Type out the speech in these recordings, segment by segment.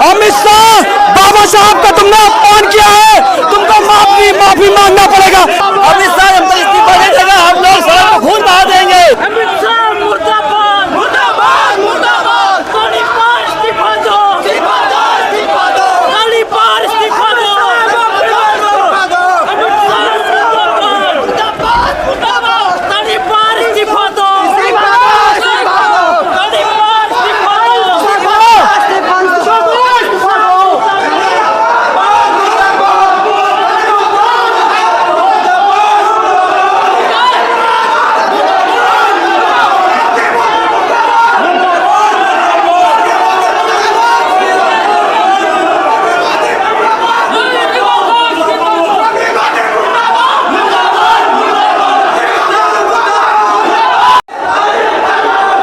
अमित शाह, बाबा साहब का तुमने अपमान किया है, तुमको माफी मांगना पड़ेगा। अमित शाह जब तक इस्तीफा नहीं देगा हम लोग सड़क पर खून बहा देंगे। अमित शाह मुर्दाबाद, मुर्दाबाद, मुर्दाबाद। गोली बार इस्तीफा दो, इस्तीफा दो, इस्तीफा दो। गोली बार इस्तीफा दो, इस्तीफा दो। अमित शाह मुर्दाबाद, मुर्दाबाद, मुर्दाबाद। गोली बार इस्तीफा दो, इस्तीफा दो, इस्तीफा दो। गोली बार इस्तीफा दो, इस्तीफा दो, इस्तीफा दो।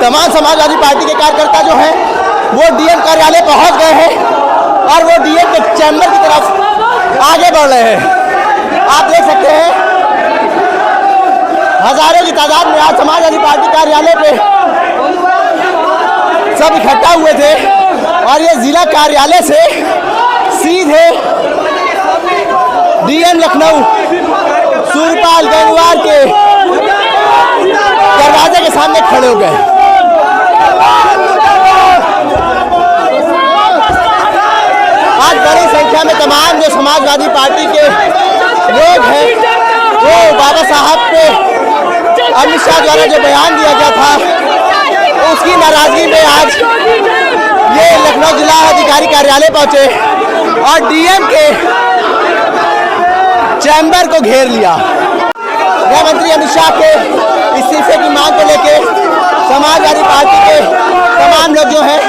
तमाम समाजवादी पार्टी के कार्यकर्ता जो हैं वो डीएम कार्यालय पहुंच गए हैं और वो डीएम के चैम्बर की तरफ आगे बढ़ रहे हैं। आप देख सकते हैं हजारों की तादाद में आज समाजवादी पार्टी कार्यालय पे सब इकट्ठा हुए थे और ये जिला कार्यालय से सीधे डीएम लखनऊ सूर्यपाल गंगवार के दरवाजे के सामने खड़े हो गए। आज बड़ी संख्या में तमाम जो समाजवादी पार्टी के लोग हैं वो बाबा साहब पे अमित शाह द्वारा जो बयान दिया गया था उसकी नाराजगी में आज ये लखनऊ जिला अधिकारी कार्यालय पहुंचे और डीएम के चैम्बर को घेर लिया। गृह मंत्री अमित शाह के इस्तीफे की मांग को लेकर समाजवादी पार्टी के तमाम लोग जो हैं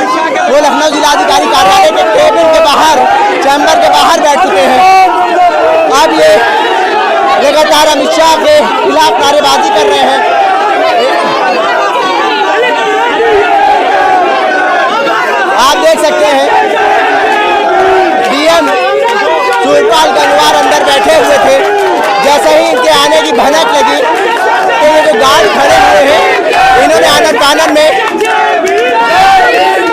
वो लखनऊ जिलाधिकारी कार्यालय के केबिन के बाहर चैम्बर के बाहर बैठ चुके हैं। अब ये लगातार अमित शाह के खिलाफ नारेबाजी कर रहे हैं। आप देख सकते हैं डीएम सूर्यपाल गंगवार अंदर बैठे हुए थे। जैसे ही इनके आने की भनक लगी तो ये जो गार्ड खड़े हुए हैं इन्होंने आनन फानन में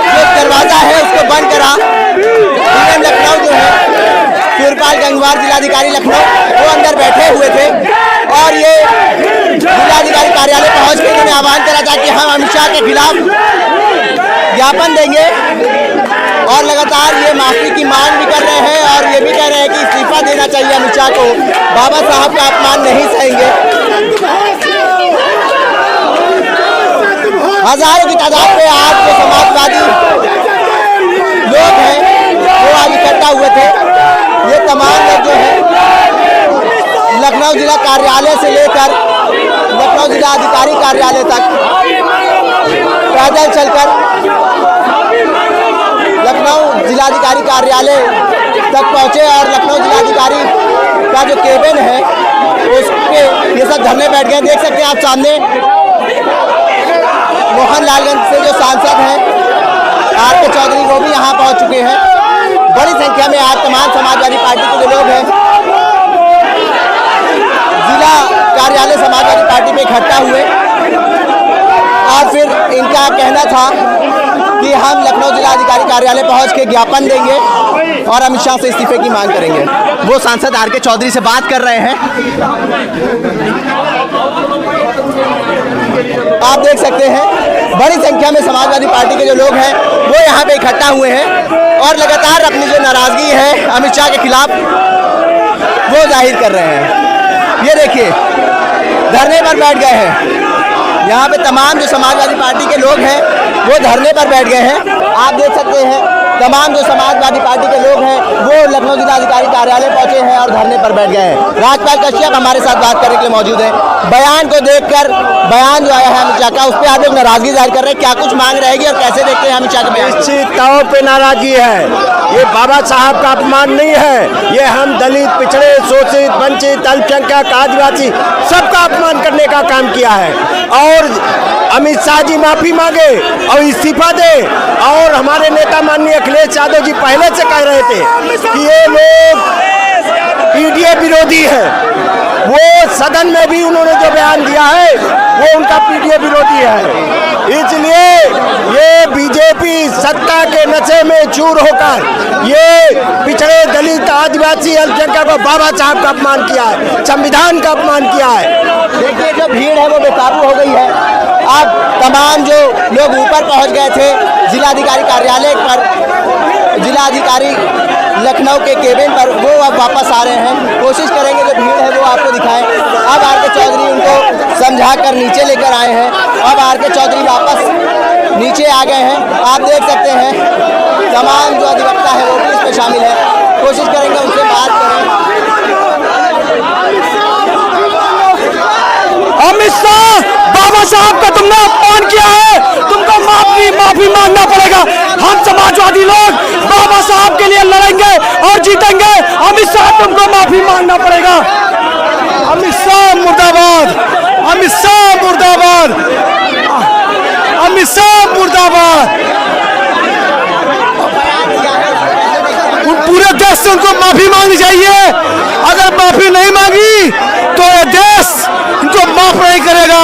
जो दरवाजा है उसको बंद करा। डीएम लखनऊ जो है सूर्यपाल गंगवार जिलाधिकारी लखनऊ वो अंदर बैठे हुए थे और ये जिलाधिकारी कार्यालय पहुंच के इन्होंने आह्वान करा था कि हम अमित शाह के खिलाफ ज्ञापन देंगे और लगातार ये माफी की मांग भी कर रहे हैं और ये भी कह रहे हैं कि इस्तीफा देना चाहिए अमित शाह को, बाबा साहब का अपमान नहीं सहेंगे। हजारों की तादाद में आज जो समाजवादी लोग हैं वो आज इकट्ठा हुए थे। ये तमाम लोग जो है लखनऊ जिला कार्यालय से लेकर लखनऊ जिला अधिकारी कार्यालय तक पैदल चलकर लखनऊ जिलाधिकारी कार्यालय तक पहुंचे और लखनऊ जिलाधिकारी का जो केबिन है उस पे ये सब धरने बैठ गए। देख सकते हैं आप सामने मोहनलालगंज से जो सांसद हैं आर के चौधरी वो भी यहाँ पहुँच चुके हैं। बड़ी संख्या में आज तमाम समाजवादी पार्टी के जो लोग हैं जिला कार्यालय समाजवादी पार्टी में इकट्ठा हुए और फिर इनका कहना था कि हम लखनऊ जिलाधिकारी कार्यालय पहुंच के ज्ञापन देंगे और अमित शाह से इस्तीफे की मांग करेंगे। वो सांसद आर के चौधरी से बात कर रहे हैं। आप देख सकते हैं बड़ी संख्या में समाजवादी पार्टी के जो लोग हैं वो यहाँ पे इकट्ठा हुए हैं और लगातार अपनी जो नाराजगी है अमित शाह के खिलाफ वो जाहिर कर रहे हैं। ये देखिए धरने पर बैठ गए हैं। यहाँ पे तमाम जो समाजवादी पार्टी के लोग हैं वो धरने पर बैठ गए हैं। आप देख सकते हैं तमाम जो समाजवादी पार्टी के लोग हैं वो लखनऊ जिलाधिकारी कार्यालय पहुंचे हैं और धरने पर बैठ गए हैं। राजपाल कश्यप हमारे साथ बात करने के लिए मौजूद हैं। बयान को देखकर बयान जो आया है अमित शाह का उस पर आप लोग नाराजगी जाहिर कर रहे हैं, क्या कुछ मांग रहेगी और कैसे देखते हैं अमित शाह के बयान? निश्चित तौर पे नाराजगी है। ये बाबा साहब का अपमान नहीं है, ये हम दलित, पिछड़े, शोषित, वंचित, अल्पसंख्यक, आदिवासी सबका अपमान करने का काम किया है। और अमित शाह जी माफी मांगे और इस्तीफा दे। और हमारे नेता माननीय अखिलेश यादव जी पहले से कह रहे थे कि ये लोग पीडीए विरोधी हैं, वो सदन में भी उन्होंने जो बयान दिया है वो उनका पीडीए विरोधी है। इसलिए ये बीजेपी सत्ता के नशे में चूर होकर ये पिछड़े दलित आदिवासी अल्पसंख्यक को बाबा साहब का अपमान किया है, संविधान का अपमान किया है। देखिए जो भीड़ है वो बेकाबू हो गई है। अब तमाम जो लोग ऊपर पहुंच गए थे जिलाधिकारी कार्यालय पर, जिलाधिकारी लखनऊ के केबिन पर, वो अब वापस आ रहे हैं। कोशिश करेंगे जो भीड़ है वो आपको दिखाएं। अब आर के चौधरी उनको समझा कर नीचे लेकर आए हैं। अब आर के चौधरी वापस नीचे आ गए हैं। आप देख सकते हैं तमाम जो अधिवक्ता है वो भी इसमें शामिल है। कोशिश करेंगे उनसे बात करें। अमित शाह, बाबा साहब का तुमने अपमान किया है, तुमको माफी मांगना पड़ेगा। हम समाजवादी लोग बाबा साहब के लिए लड़ेंगे और जीतेंगे। अमित शाह तुमको माफी मांगना पड़ेगा। अमित शाह मुर्दाबाद, अमित शाह मुर्दाबाद, अमित शाह मुर्दाबाद। पूरे देश से उनको माफी मांगनी चाहिए। अगर माफी नहीं मांगी तो ये देश इनको माफ नहीं करेगा।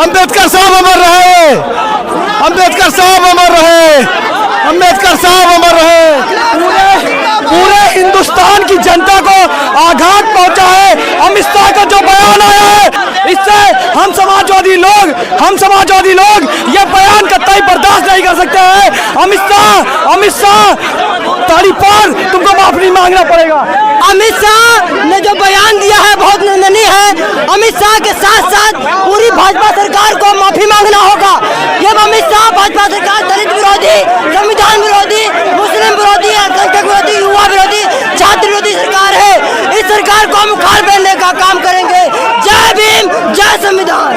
अंबेडकर साहब अमर रहे, अंबेडकर साहब अमर रहे, अंबेडकर साहब अमर रहे। पूरे हिंदुस्तान की जनता को आघात पहुंचा है अमित शाह का जो बयान आया है। इससे हम समाजवादी लोग ये बयान कतई बर्दाश्त नहीं कर सकते हैं। अमित शाह ताड़ी पर तुमको माफी मांगना पड़ेगा। अमित शाह ने जो बयान दिया है बहुत निंदनीय है। अमित शाह के साथ साथ पूरी भाजपा सरकार को माफी मांगना होगा। ये अमित शाह भाजपा सरकार दलित विरोधी, संविधान विरोधी, मुस्लिम विरोधी, अल्पसंख्यक विरोधी, युवा विरोधी, छात्र विरोधी सरकार है। इस सरकार को हम उखाड़ फेंकने का काम करेंगे। जय भीम, जय संविधान।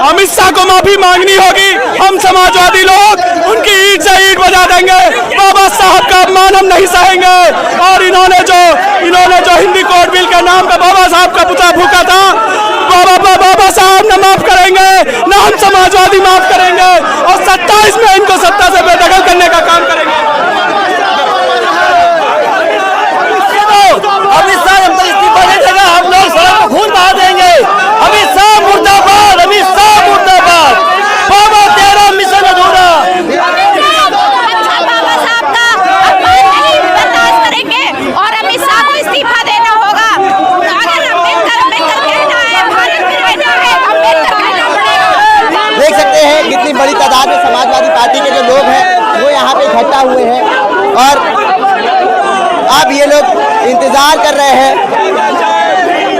अमित शाह को माफी मांगनी होगी। हम समाजवादी लोग उनकी ईंट से ईंट बजा देंगे। बाबा साहब का अपमान हम नहीं सहेंगे। और इन्होंने जो हिंदी कोड बिल के नाम पे बाबा साहब का पुतला फूका था, बाबा साहब न माफ करेंगे, न हम समाजवादी माफ करेंगे। और 27 में इनको सत्ता से बेदखल करने का काम करेंगे। अमित शाह जब तक इस्तीफा नहीं देगा हम लोग सड़क पर खून बहा देंगे। अमित शाह मुर्दाबाद, अमित शाह मुर्दाबाद। बाबा तेरा मिशन अधूरा। बाबा साहब का अपमान नहीं बर्दाश्त करेंगे और अमित शाह को इस्तीफा देना होगा। अगर अम्बेडकर कहना है, भारत में रहना है, अम्बेडकर कहना पड़ेगा। देख सकते हैं कितनी बड़ी तादाद में समाजवादी पार्टी के जो लोग हैं वो यहाँ पे इकट्ठा हुए हैं। और अब ये लोग इंतजार कर रहे हैं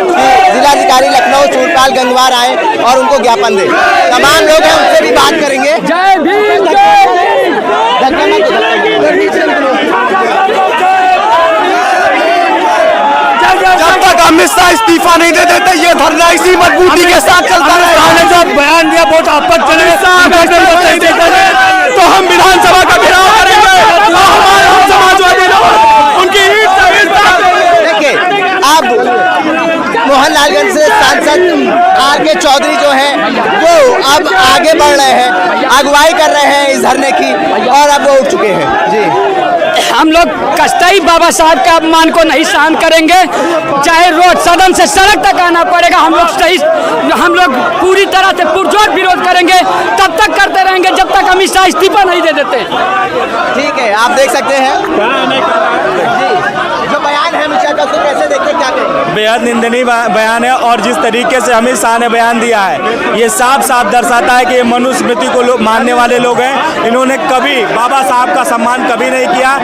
कि जिलाधिकारी लखनऊ चूरपाल गंगवार आए और उनको ज्ञापन दे। तमाम लोग हैं उनसे भी बात करेंगे। जय भीम, जय भीम। जब तक अमित शाह इस्तीफा नहीं दे देते ये धरना इसी मजबूती के साथ चलता रहेगा। जब बयान दिया बहुत आपत्तिजनक, तो हम विधानसभा का घेराव करेंगे। हमारे समाजवादी लोग उनकी ईंट से ईंट देखिए अब मोहनलालगंज से सांसद आर के चौधरी जो हैं वो अब आगे बढ़ रहे हैं, अगुवाई कर रहे हैं इस धरने की और अब वो उठ चुके हैं। जी हम लोग कतई बाबा साहब के अपमान को नहीं सहन करेंगे। चाहे रोड सदन से सड़क तक आना पड़ेगा। हम लोग पूरी तरह से पुरजोर विरोध करेंगे। तब तक करते रहेंगे जब तक अमित शाह इस्तीफा नहीं दे देते। ठीक है, आप देख सकते हैं जी जो बयान है अमित शाह का, उसको कैसे देखते, क्या कहेंगे? बेहद निंदनीय बयान है। और जिस तरीके से अमित शाह ने बयान दिया है ये साफ साफ दर्शाता है कि ये मनुस्मृति को मानने वाले लोग हैं। इन्होंने कभी बाबा साहब का सम्मान कभी नहीं किया।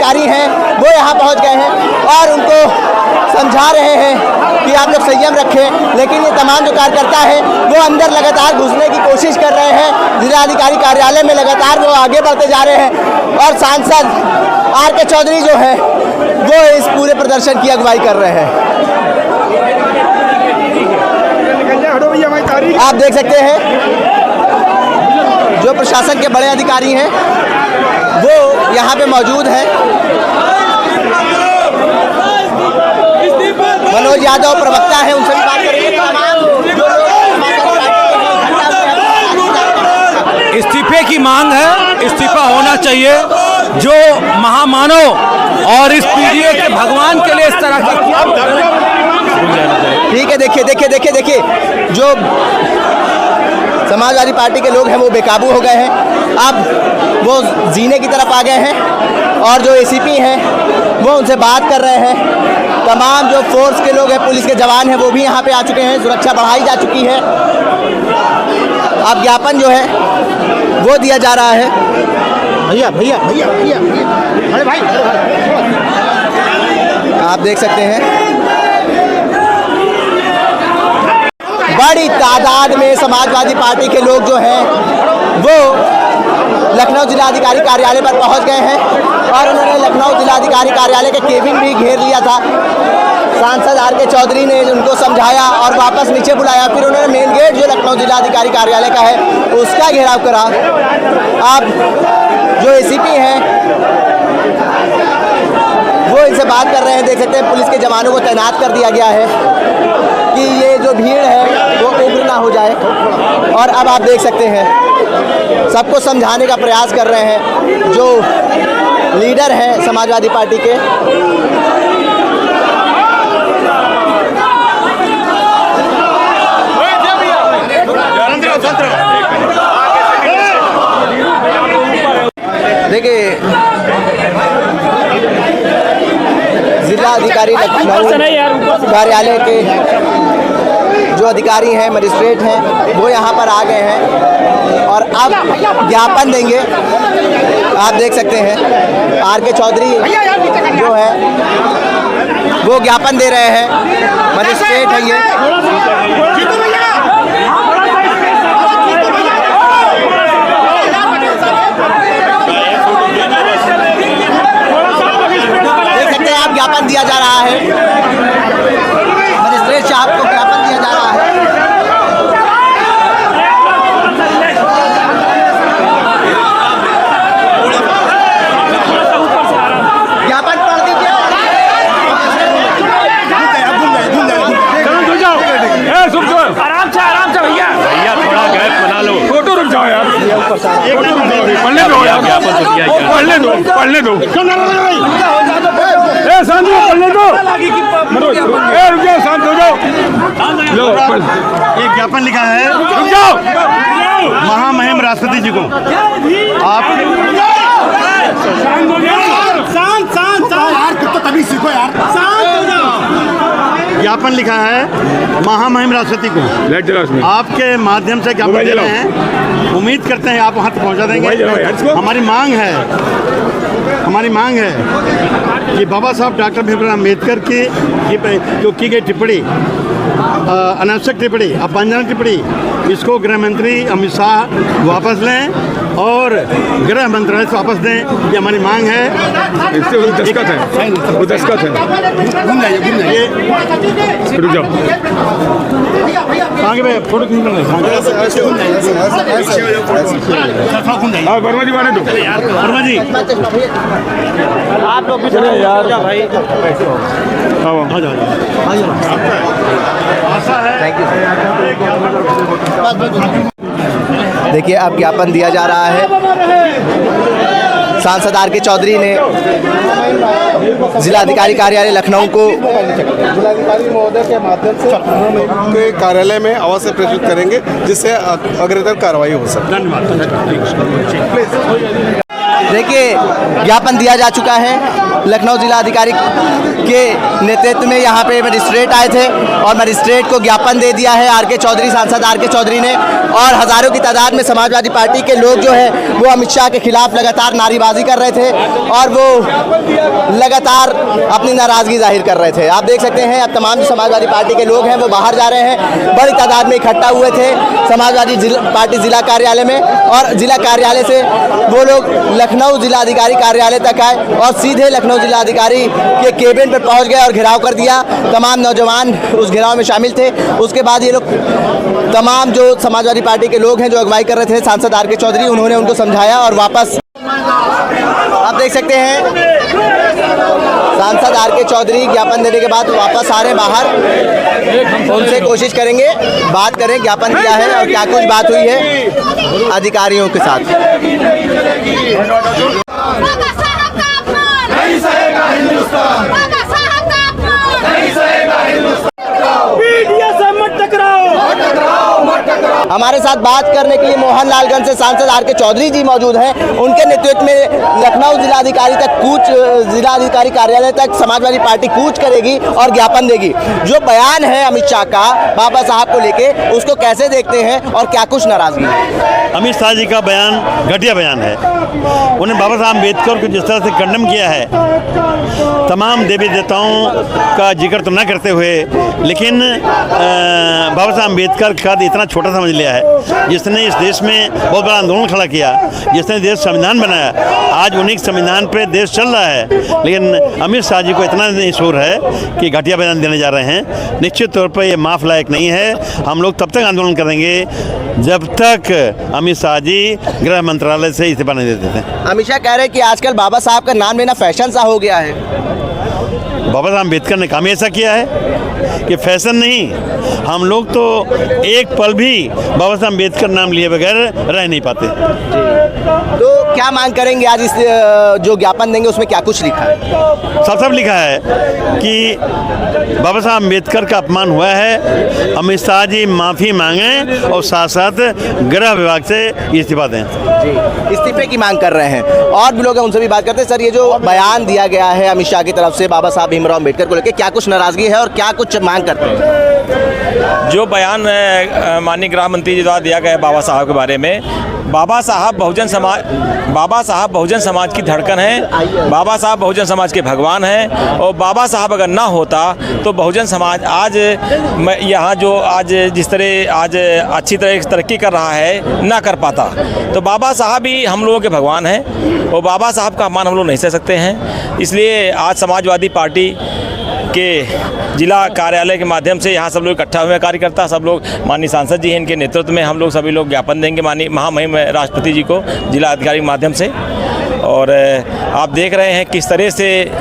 अधिकारी हैं वो यहाँ पहुँच गए हैं और उनको समझा रहे हैं कि आप लोग संयम रखें, लेकिन ये तमाम जो कार्यकर्ता हैं वो अंदर लगातार घुसने की कोशिश कर रहे हैं। जिलाधिकारी कार्यालय में लगातार वो आगे बढ़ते जा रहे हैं और सांसद आर के चौधरी जो है वो इस पूरे प्रदर्शन की अगुवाई कर रहे हैं। आप देख सकते हैं जो प्रशासन के बड़े अधिकारी हैं वो यहाँ पे मौजूद हैं। मनोज यादव प्रवक्ता है, उनसे भी बात करेंगे। इस्तीफे की मांग है, इस्तीफा होना चाहिए। जो महामानव और इस पीढ़ी के भगवान के लिए इस तरह का ठीक है। देखिए जो समाजवादी पार्टी के लोग हैं वो बेकाबू हो गए हैं, अब वो जीने की तरफ आ गए हैं और जो एसीपी हैं वो उनसे बात कर रहे हैं। तमाम जो फोर्स के लोग हैं, पुलिस के जवान हैं, वो भी यहाँ पे आ चुके हैं, सुरक्षा बढ़ाई जा चुकी है। अब ज्ञापन जो है वो दिया जा रहा है। भैया अरे भाई आप देख सकते हैं बड़ी तादाद में समाजवादी पार्टी के लोग जो हैं वो लखनऊ जिलाधिकारी कार्यालय पर पहुंच गए हैं और उन्होंने लखनऊ जिलाधिकारी कार्यालय के केबिन भी घेर लिया था। सांसद आर के चौधरी ने उनको समझाया और वापस नीचे बुलाया, फिर उन्होंने मेन गेट जो लखनऊ जिलाधिकारी कार्यालय का है उसका घेराव करा। अब जो एसीपी हैं वो इनसे बात कर रहे हैं। देख सकते हैं पुलिस के जवानों को तैनात कर दिया गया है कि ये जो भीड़ है वो उग्र ना हो जाए। और अब आप देख सकते हैं सबको समझाने का प्रयास कर रहे हैं जो लीडर हैं समाजवादी पार्टी के। देखिए जिलाधिकारी लखनऊ कार्यालय के जो अधिकारी हैं, मजिस्ट्रेट हैं, वो यहाँ पर आ गए हैं और अब ज्ञापन देंगे। आप देख सकते हैं आर के चौधरी जो है वो ज्ञापन दे रहे हैं, मजिस्ट्रेट है ये। देख सकते हैं आप ज्ञापन दिया जा रहा है, मजिस्ट्रेट साहब को ज्ञापन दिया जा रहा है। ज्ञापन पढ़ दीजिए। आराम से भैया थोड़ा गैप बना लो। फोटो रुक जाओ यार, पढ़ने दो शांत पढ़ने दो। रुक जाओ, शांत हो जाओ। एक ज्ञापन लिखा है, रुक जाओ। महामहिम राष्ट्रपति जी को आप तभी सीखो यार। ज्ञापन लिखा है महामहिम राष्ट्रपति को, आपके माध्यम से ज्ञापन दे रहे हैं। उम्मीद करते हैं आप वहाँ तक पहुँचा देंगे। हमारी मांग है कि बाबा साहब डॉक्टर भीमराव अम्बेडकर की जो की गई टिप्पणी, अनावश्यक टिप्पणी, अपमानजनक टिप्पणी, इसको गृह मंत्री अमित शाह वापस लें और गृह मंत्रालय से वापस दें। ये हमारी मांग है। इससे वो दस्खत है। घूम जाइए। रुक जाओ। आगे में फोटो खींच लेंगे। वर्मा जी माने दो। वर्मा जी आप लोग भी चले यार भाई। देखिए अब ज्ञापन दिया जा रहा है। सांसद आर के चौधरी ने जिलाधिकारी कार्यालय लखनऊ को जिलाधिकारी महोदय के माध्यम से उनके कार्यालय में अवश्य प्रेषित करेंगे जिससे अग्रतर कार्रवाई हो सके। धन्यवाद। देखिए ज्ञापन दिया जा चुका है। लखनऊ जिलाधिकारी के नेतृत्व में यहाँ पे मजिस्ट्रेट आए थे और मजिस्ट्रेट को ज्ञापन दे दिया है आर.के. चौधरी, सांसद आर.के. चौधरी ने। और हज़ारों की तादाद में समाजवादी पार्टी के लोग जो है वो अमित शाह के खिलाफ लगातार नारेबाजी कर रहे थे और वो लगातार अपनी नाराज़गी जाहिर कर रहे थे। आप देख सकते हैं अब तमाम जो समाजवादी पार्टी के लोग हैं वो बाहर जा रहे हैं। बड़ी तादाद में इकट्ठा हुए थे समाजवादी पार्टी जिला कार्यालय में और जिला कार्यालय से वो लोग लखनऊ जिलाधिकारी कार्यालय तक आए और सीधे लखनऊ जिलाधिकारी के केबिन पर पहुंच गए और घेराव कर दिया। तमाम नौजवान उस घेराव में शामिल थे। उसके बाद ये लोग तमाम जो समाजवादी पार्टी के लोग हैं जो अगुवाई कर रहे थे सांसद आर.के. चौधरी, उन्होंने उनको समझाया और वापस आप देख सकते हैं सांसद आर.के. चौधरी ज्ञापन देने के बाद वापस आ रहे हैं बाहर। उनसे कोशिश करेंगे बात करें, ज्ञापन दिया है और क्या कुछ बात हुई है अधिकारियों के साथ। बाबा साहब का अपमान नहीं सहेगा हिंदुस्तान। बाबा साहब का अपमान नहीं सहेगा हिंदुस्तान। मीडिया से मत टकराओ। हमारे साथ बात करने के लिए मोहनलालगंज से सांसद आर.के. चौधरी जी मौजूद हैं। उनके नेतृत्व में लखनऊ जिलाधिकारी तक जिलाधिकारी कार्यालय तक समाजवादी पार्टी कूच करेगी और ज्ञापन देगी। जो बयान है अमित शाह का बाबा साहब को लेके, उसको कैसे देखते हैं और क्या कुछ नाराजगी है? अमित शाह जी का बयान घटिया बयान है। उन्हें बाबा साहब अम्बेडकर को जिस तरह से कंडेम किया है, तमाम देवी देवताओं का जिक्र तो न करते हुए, लेकिन बाबा साहब अम्बेडकर का इतना छोटा समझ लिया है जिसने इस देश में बहुत बड़ा आंदोलन खड़ा किया, जिसने देश संविधान बनाया। आज उन्हीं संविधान पे देश चल रहा है, लेकिन अमित शाह जी को इतना नहीं शोर है कि घटिया बयान देने जा रहे हैं। निश्चित तौर पर ये माफ लायक नहीं है। हम लोग तब तक आंदोलन करेंगे जब तक अमित शाह जी गृह मंत्रालय से इस्तीफा नहीं देते थे। अमित शाह कह रहे हैं कि आजकल बाबा साहब का नाम लेना फैशन सा हो गया है। बाबा साहब अम्बेडकर ने काम ही ऐसा किया है कि फैशन नहीं, हम लोग तो एक पल भी बाबा साहब अम्बेडकर नाम लिए बगैर रह नहीं पाते। तो क्या मांग करेंगे आज इस जो ज्ञापन देंगे उसमें क्या कुछ लिखा है? सब लिखा है कि बाबा साहब अम्बेडकर का अपमान हुआ है, अमित शाह जी माफ़ी मांगें और साथ साथ गृह विभाग से इस्तीफा दें। जी, इस्तीफे की मांग कर रहे हैं। और भी लोग हैं, उनसे भी बात करते हैं। सर, ये जो बयान दिया गया है अमित शाह की तरफ से बाबा साहब भीमराव अम्बेडकर को लेकर, क्या कुछ नाराजगी है और क्या कुछ मांग करते हैं? जो बयान माननीय गृह मंत्री जी द्वारा दिया गया है बाबा साहब के बारे में, बाबा साहब बहुजन समाज की धड़कन है। बाबा साहब बहुजन समाज के भगवान हैं और बाबा साहब अगर ना होता तो बहुजन समाज आज यहाँ जो आज जिस तरह आज अच्छी तरह तरक्की कर रहा है ना कर पाता। तो बाबा साहब ही हम लोगों के भगवान हैं और बाबा साहब का अपमान हम लोग नहीं सह सकते हैं। इसलिए आज समाजवादी पार्टी के जिला कार्यालय के माध्यम से यहाँ सब लोग इकट्ठा हुए कार्यकर्ता, सब लोग माननीय सांसद जी हैं, इनके नेतृत्व में हम लोग सभी लोग ज्ञापन देंगे माननीय महामहिम राष्ट्रपति जी को जिला अधिकारी के माध्यम से। और आप देख रहे हैं किस तरह से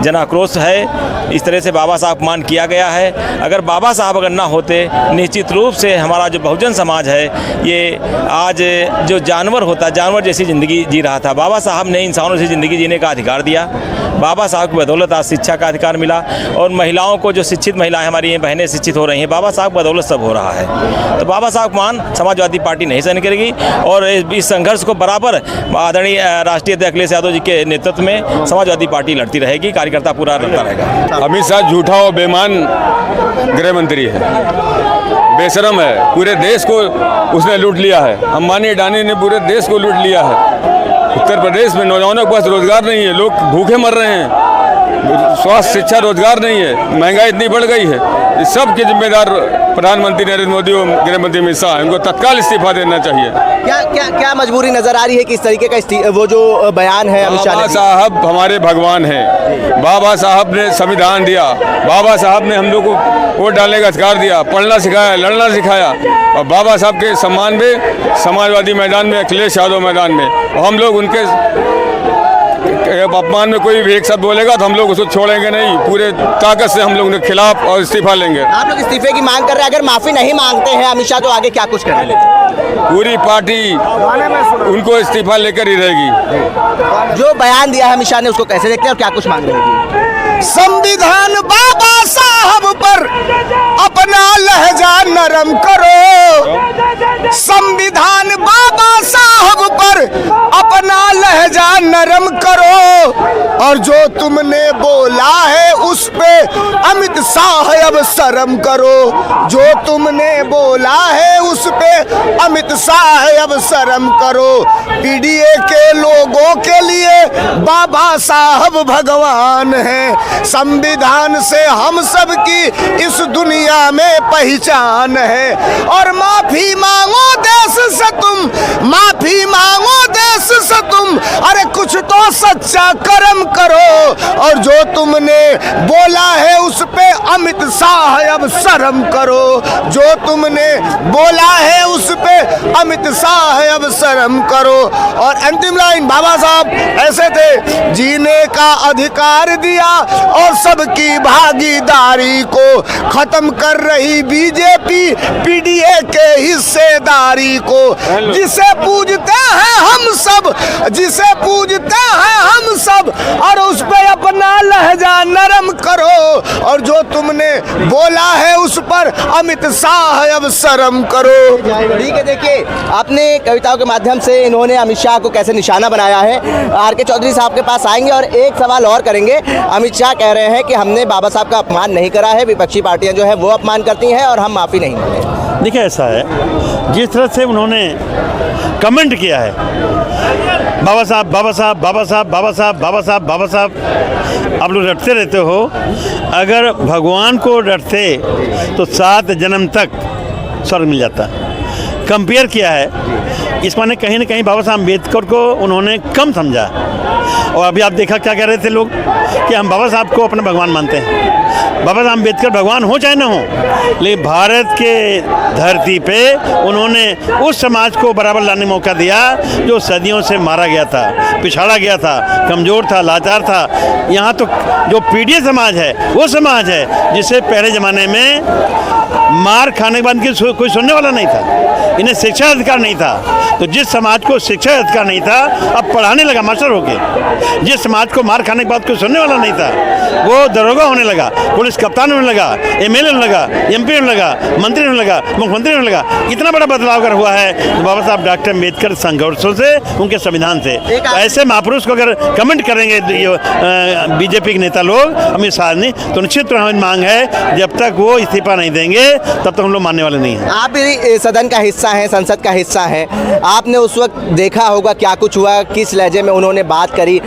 जन आक्रोश है, इस तरह से बाबा साहब अपमान किया गया है। अगर बाबा साहब अगर ना होते, निश्चित रूप से हमारा जो बहुजन समाज है ये आज जो जानवर होता, जानवर जैसी ज़िंदगी जी रहा था। बाबा साहब ने इंसानों से ज़िंदगी जीने का अधिकार दिया। बाबा साहब की बदौलत आज शिक्षा का अधिकार मिला और महिलाओं को जो शिक्षित महिलाएं हमारी बहनें शिक्षित हो रही हैं, बाबा साहब की बदौलत सब हो रहा है। तो बाबा साहब मान समाजवादी पार्टी नहीं सहन करेगी और इस संघर्ष को बराबर आदरणीय राष्ट्रीय अध्यक्ष अखिलेश यादव जी के नेतृत्व में समाजवादी पार्टी लड़ती रहेगी, कार्यकर्ता पूरा लड़ता रहेगा। अमित शाह झूठा और बेईमान गृह मंत्री है, बेशरम है, पूरे देश को उसने लूट लिया है। अंबानी अडानी ने पूरे देश को लूट लिया है। उत्तर प्रदेश में नौजवानों के पास रोजगार नहीं है, लोग भूखे मर रहे हैं, स्वास्थ्य शिक्षा रोजगार नहीं है, महंगाई इतनी बढ़ गई है। इस सब के जिम्मेदार प्रधानमंत्री नरेंद्र मोदी और गृह मंत्री अमित शाह, इनको तत्काल इस्तीफा देना चाहिए। क्या मजबूरी नजर आ रही है कि इस तरीके का वो जो बयान है अमित शाह? बाबा साहब हमारे भगवान हैं। बाबा साहब ने संविधान दिया, बाबा साहब ने हम लोग को वोट डालने का अधिकार दिया, पढ़ना सिखाया, लड़ना सिखाया। और बाबा साहब के सम्मान में समाजवादी मैदान में, अखिलेश यादव मैदान में, और हम लोग उनके अपमान में कोई भी एक शब्द बोलेगा तो हम लोग उसको छोड़ेंगे नहीं, पूरे ताकत से हम लोग उनके खिलाफ और इस्तीफा लेंगे। आप लोग इस्तीफे की मांग कर रहे हैं, अगर माफी नहीं मांगते हैं अमित शाह तो आगे क्या कुछ करेंगे? पूरी पार्टी उनको इस्तीफा लेकर ही रहेगी। जो बयान दिया है अमित शाह ने उसको कैसे देखते हैं और क्या कुछ मांग रहे हैं? संविधान बाबा साहब पर अपना लहजा नरम करो, संविधान बाबा साहब पर अपना लहजा नरम करो, और जो तुमने बोला है उस पे अमित शाह अब शर्म करो, जो तुमने बोला है उस पे अमित शाह अब शर्म करो। पीडीए के लोगों के लिए बाबा साहब भगवान हैं, संविधान से हम सब की इस दुनिया में पहचान है। और माफी मांगो देश से तुम, माफी मांगो देश से तुम, अरे कुछ तो सच्चा कर्म करो, और जो तुमने बोला है उस पे अमित शाह अब शर्म करो, जो तुमने बोला है उस पे अमित शाह अब शर्म करो। और अंतिम लाइन बाबा साहब ऐसे थे, जीने का अधिकार दिया और सबकी भागीदारी को खत्म कर रही बीजेपी पीडीए के हिस्सेदारी को। जिसे पूजते हैं हम सब, जिसे पूजते हैं हम सब, और उस पे अपना लहजा नरम करो, और जो तुमने बोला है उस पर अमित शाह अब शर्म करो। ठीक है, देखिए आपने कविताओं के माध्यम से इन्होंने अमित शाह को कैसे निशाना बनाया है। आर.के. चौधरी साहब के पास आएंगे और एक सवाल और करेंगे। अमित शाह कह रहे हैं कि हमने बाबा साहब का अपमान नहीं करा है, विपक्षी पार्टियां जो है वो अपमान करती हैं और हम माफ़ी नहीं मांगे। देखिए ऐसा है, जिस तरह से उन्होंने कमेंट किया है, बाबा साहब बाबा साहब बाबा साहब बाबा साहब बाबा साहब बाबा साहब, आप लोग रटते रहते हो। अगर भगवान को रटते तो 7 जन्म तक स्वर्ग मिल जाता। कंपेयर किया है, इस माने कहीं ना कहीं बाबा साहब अम्बेडकर को उन्होंने कम समझा। और अभी आप देखा क्या कह रहे थे लोग कि हम बाबा साहब को अपना भगवान मानते हैं। बाबा साहब अम्बेडकर भगवान हो चाहे ना हो, लेकिन भारत के धरती पे उन्होंने उस समाज को बराबर लाने मौका दिया जो सदियों से मारा गया था, पिछाड़ा गया था, कमज़ोर था, लाचार था। यहाँ तो जो पीडीए समाज है वो समाज है जिसे पहले ज़माने में मार खाने के बाद कोई सुनने वाला नहीं था, इन्हें शिक्षा अधिकार नहीं था। तो जिस समाज को शिक्षा अधिकार नहीं था, अब पढ़ाने लगा मास्टर होके। जिस समाज को मार खाने के बाद कोई सुनने वाला नहीं था, वो दरोगा होने लगा, पुलिस कप्तान होने लगा, एमएलए होने लगा, एमपी होने लगा, मंत्री होने लगा, मुख्यमंत्री होने लगा। इतना बड़ा बदलाव अगर हुआ है तो बाबा साहब डॉक्टर अम्बेडकर संघर्षों से, उनके संविधान से। तो ऐसे महापुरुष को अगर कमेंट करेंगे बीजेपी के नेता लोग, अमित शाह ने, तो निश्चित हमारी मांग है जब तक वो इस्तीफा नहीं देंगे तब तक हम लोग मानने वाले नहीं हैं। आप भी सदन का हिस्सा हैं, संसद का हिस्सा हैं, आपने उस वक्त देखा होगा क्या कुछ हुआ, किस लहजे में उन्होंने बात करी।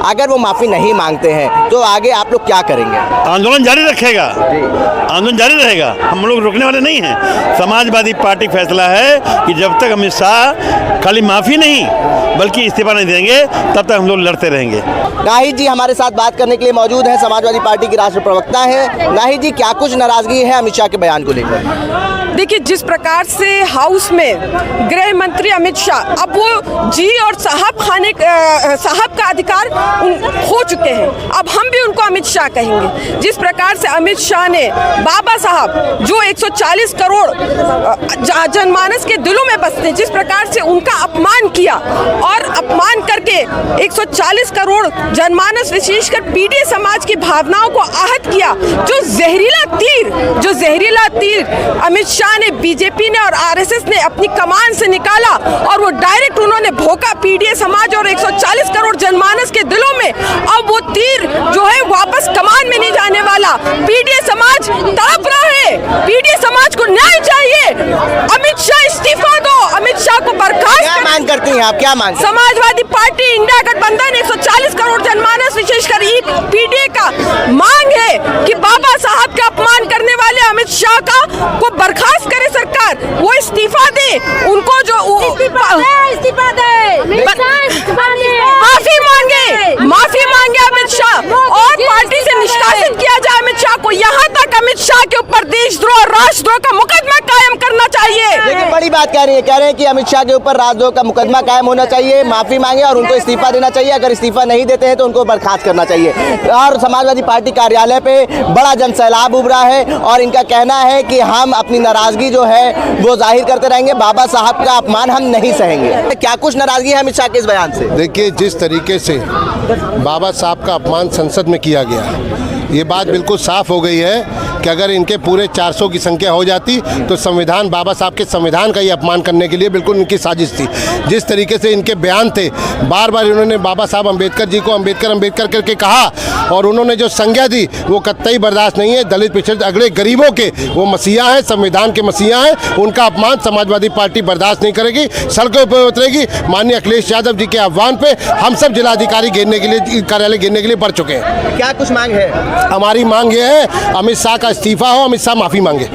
अगर वो माफ़ी नहीं मांगते हैं तो आगे आप लोग क्या करेंगे? आंदोलन जारी रखेगा, आंदोलन जारी रहेगा, हम लोग रुकने वाले नहीं हैं। समाजवादी पार्टी फैसला है कि जब तक अमित शाह खाली माफ़ी नहीं बल्कि इस्तीफा नहीं देंगे तब तक हम लोग लड़ते रहेंगे। नाहिद जी हमारे साथ बात करने के लिए मौजूद हैं, समाजवादी पार्टी की राष्ट्रीय प्रवक्ता है। नाहिद जी, क्या कुछ नाराजगी है अमित शाह के बयान को लेकर? देखिए, जिस प्रकार से हाउस में गृह मंत्री अमित शाह, अब वो जी और साहब खाने साहब का अधिकार हो चुके हैं, अब हम भी उनको अमित शाह कहेंगे। जिस प्रकार से अमित शाह ने बाबा साहब जो 140 करोड़ जनमानस के दिलों में बसते हैं, जिस प्रकार से उनका अपमान किया और अपमान करके 140 करोड़ जनमानस विशेषकर पीडीए समाज की भावनाओं को आहत किया, जो जहरीला तीर अमित शाह ने, बीजेपी ने और आरएसएस ने अपनी कमान से निकाला और वो डायरेक्ट उन्होंने भोंका पीडीए समाज और 140 करोड़ जनमानस के दिलों में। अब वो तीर जो है वापस कमान में नहीं जाने वाला। पीडीए समाज तड़प रहा है, पीडीए समाज को न्याय चाहिए। अमित शाह इस्तीफा दो, अमित शाह को बर्खास्त। क्या मांग करती हैं आप, क्या मांग? समाजवादी पार्टी, इंडिया गठबंधन 140 करोड़ जनमानस विशेषकर पीडीए का मांग है कि बाबा साहब का अपमान करने वाले अमित शाह को बर्खास्त करे सरकार, वो इस्तीफा दे, उनको जो इस्तीफा दे, माफी मांगे अमित शाह और पार्टी से निष्कासित किया जाए अमित शाह को। यहाँ तक अमित शाह के ऊपर देशद्रोह, राष्ट्रद्रोह का मुकदमा कायम करना चाहिए। लेकिन बड़ी बात कह रहे हैं कि अमित शाह के ऊपर राजद्रोह का मुकदमा कायम होना चाहिए, माफी मांगे और उनको इस्तीफा देना चाहिए। अगर इस्तीफा नहीं देते हैं तो उनको बर्खास्त करना चाहिए। और समाजवादी पार्टी कार्यालय पे बड़ा जन सैलाब उभरा है और इनका कहना है कि हम अपनी नाराजगी जो है वो जाहिर करते रहेंगे, बाबा साहब का अपमान हम नहीं सहेंगे। क्या कुछ नाराजगी है अमित शाह के इस बयान से? देखिए, जिस तरीके से बाबा साहब का अपमान संसद में किया गया, ये बात बिल्कुल साफ हो गई है कि अगर इनके पूरे 400 की संख्या हो जाती तो संविधान, बाबा साहब के संविधान का ही अपमान करने के लिए बिल्कुल इनकी साजिश थी। जिस तरीके से इनके बयान थे, बार बार इन्होंने बाबा साहब अम्बेडकर जी को अम्बेडकर अम्बेडकर करके कहा और उन्होंने जो संज्ञा दी वो कतई बर्दाश्त नहीं है। दलित पिछड़े अगड़े गरीबों के वो मसीहा हैं, संविधान के मसीहा हैं, उनका अपमान समाजवादी पार्टी बर्दाश्त नहीं करेगी, सड़कों पर उतरेगी। माननीय अखिलेश यादव जी के आह्वान पे हम सब जिलाधिकारी घेरने के लिए, कार्यालय घेरने के लिए बढ़ चुके हैं। क्या कुछ मांग है? हमारी मांग ये है अमित शाह का इस्तीफा हो, अमित शाह माफी मांगे।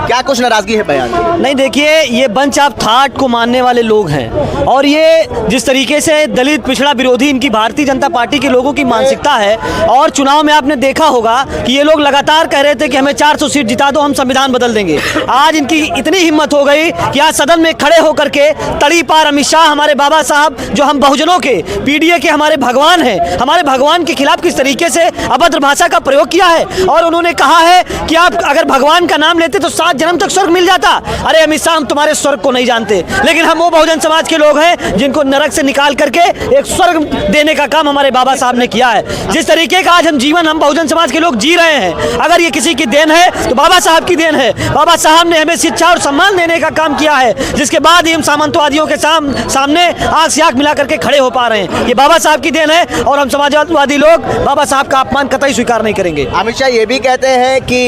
क्या कुछ नाराजगी है बयान? नहीं, देखिए, ये बंच ऑफ थॉट को मानने वाले लोग हैं और ये जिस तरीके से दलित पिछड़ा विरोधी इनकी भारतीय जनता पार्टी के लोगों की मानसिकता है। और चुनाव में आपने देखा होगा कि ये लोग लगातार कह रहे थे कि हमें 400 सीट जिता दो, हम संविधान बदल देंगे। आज इनकी इतनी हिम्मत हो गई कि आज सदन में खड़े होकर के तड़ी पार अमित शाह, हमारे बाबा साहब जो हम बहुजनों के पीडीए के हमारे भगवान हैं, हमारे भगवान के खिलाफ किस तरीके से अभद्र भाषा का प्रयोग किया है। और उन्होंने कहा है कि आप अगर भगवान का नाम लेते तो 7 जन्म तक स्वर्ग मिल जाता। अरे अमित शाह, हम तुम्हारे स्वर्ग को नहीं जानते, लेकिन हम वो बहुजन समाज के लोग हैं जिनको नरक से निकाल करके एक स्वर्ग देने का काम हमारे बाबा साहब ने किया है। जिस तरीके का आज हम जीवन हम बहुजन समाज के लोग जी रहे हैं, अगर ये किसी की देन है तो बाबा साहब की देन है। बाबा साहब ने हमें शिक्षा और सम्मान देने का काम किया है, जिसके बाद ही हम सामंतवादियों के सामने आंख से आंख मिला करके खड़े हो पा रहे हैं। ये बाबा साहब की देन है और हम समाजवादी लोग बाबा साहब का अपमान कतई स्वीकार नहीं करेंगे। अमित शाह ये भी कहते हैं कि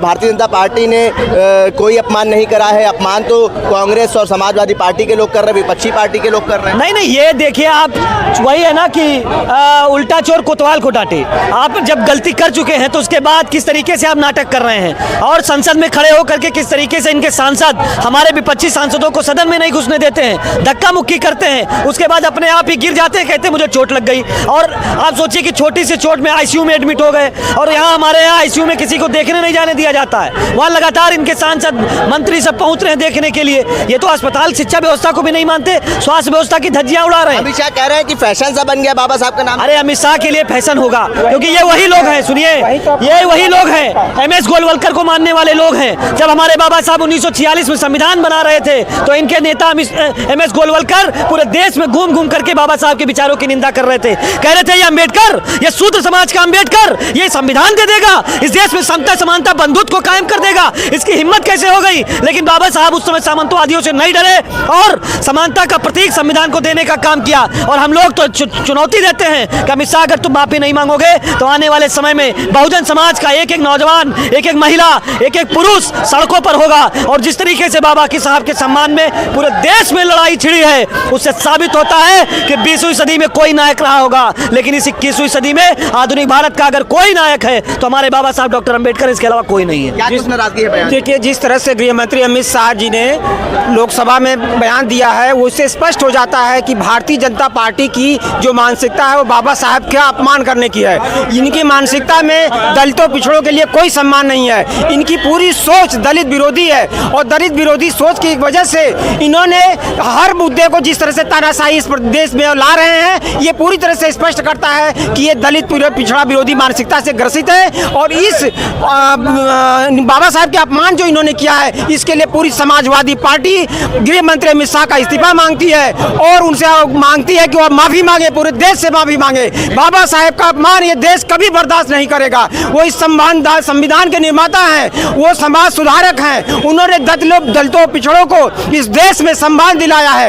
भारतीय जनता पार्टी ने कोई अपमान नहीं करा है, अपमान तो कांग्रेस और समाजवादी पार्टी के लोग कर रहे हैं, विपक्षी पार्टी के लोग कर रहे हैं। नहीं, ये देखिए, आप वही है ना कि उल्टा चोर कोतवाल को डांटे। आप जब गलती कर चुके हैं तो उसके बाद किस तरीके से आप नाटक कर रहे हैं और संसद में खड़े होकर के किस तरीके से इनके सांसद हमारे विपक्षी सांसदों को सदन में नहीं घुसने देते हैं, धक्का मुक्की करते हैं, उसके बाद अपने आप ही गिर जाते हैं, कहते हैं मुझे चोट लग गई। और आप सोचिए कि छोटी सी चोट में आईसीयू में एडमिट हो गए और यहाँ हमारे यहाँ आईसीयू में किसी को देखने नहीं जाने दिया जाता है। वहाँ लगातार इनके सांसद मंत्री सब पहुंच रहे हैं देखने के लिए। ये तो अस्पताल शिक्षा व्यवस्था को भी नहीं मानते, स्वास्थ्य व्यवस्था की धज्जियां उड़ा रहे हैं। अमित शाह कह रहे हैं कि फैशन सा बन गया बाबा साहब का नाम। अरे अमित शाह के लिए फैशन होगा क्योंकि ये वही लोग हैं, सुनिए, ये वही लोग हैं, एमएस गोलवलकर को मानने वाले लोग हैं। जब हमारे बाबा साहब 1946 में संविधान बना रहे थे तो इनके नेता एमएस गोलवलकर पूरे देश में घूम घूम करके बाबा साहब के विचारों की निंदा कर रहे थे। कह रहे थे ये अम्बेडकर, ये शूद्र समाज का अम्बेडकर, ये संविधान दे देगा, इस देश में समता समानता बंधुत्व को कायम कर देगा। इसकी हिम्मत कैसे हो गई? लेकिन बाबा साहब उस समय सामंतवादियों से नहीं डरे और समानता का प्रतीक संविधान को देने का काम किया। और हम लोग तो चुनौती देते हैं कि अमित शाह, अगर तुम माफी नहीं मांगोगे तो आने वाले समय में बहुजन समाज का एक एक नौजवान, एक एक महिला, एक एक पुरुष सड़कों पर होगा। और जिस तरीके से बाबा की साहब के सम्मान में पूरे देश में लड़ाई छिड़ी है, उससे साबित होता है कि 20वीं सदी में कोई नायक रहा होगा, लेकिन इस 21वीं सदी में आधुनिक भारत का अगर कोई नायक है तो हमारे बाबा साहब डॉक्टर अम्बेडकर, इसके अलावा कोई नहीं है। क्या कुछ नाराजगी है बयान? देखिए, जिस तरह से गृह मंत्री अमित शाह जी ने लोकसभा में बयान दिया है, वो उससे स्पष्ट हो जाता है कि भारतीय जनता पार्टी की जो मानसिकता है वो बाबा साहब का अपमान करने की है। इनकी मानसिकता में दलितों पिछड़ों के लिए कोई सम्मान नहीं है। इनकी पूरी सोच दलित विरोधी है और दलित विरोधी सोच की वजह से इन्होंने हर मुद्दे को जिस तरह से तानाशाही इस देश में ला रहे हैं, ये पूरी तरह से स्पष्ट करता है कि ये दलित पिछड़ा विरोधी मानसिकता से ग्रसित है। और इस बाबा साहब के अपमान जो इन्होंने किया है, इसके लिए पूरी समाजवादी पार्टी गृह मंत्री अमित शाह का इस्तीफा मांगती है और उनसे मांगती है कि वह माफी मांगे, पूरे देश से माफी मांगे। बाबा साहब का अपमान ये देश कभी बर्दाश्त नहीं करेगा। वो इस संविधान के निर्माता हैं, वो समाज सुधारक हैं, उन्होंने दलितों पिछड़ों को इस देश में सम्मान दिलाया है।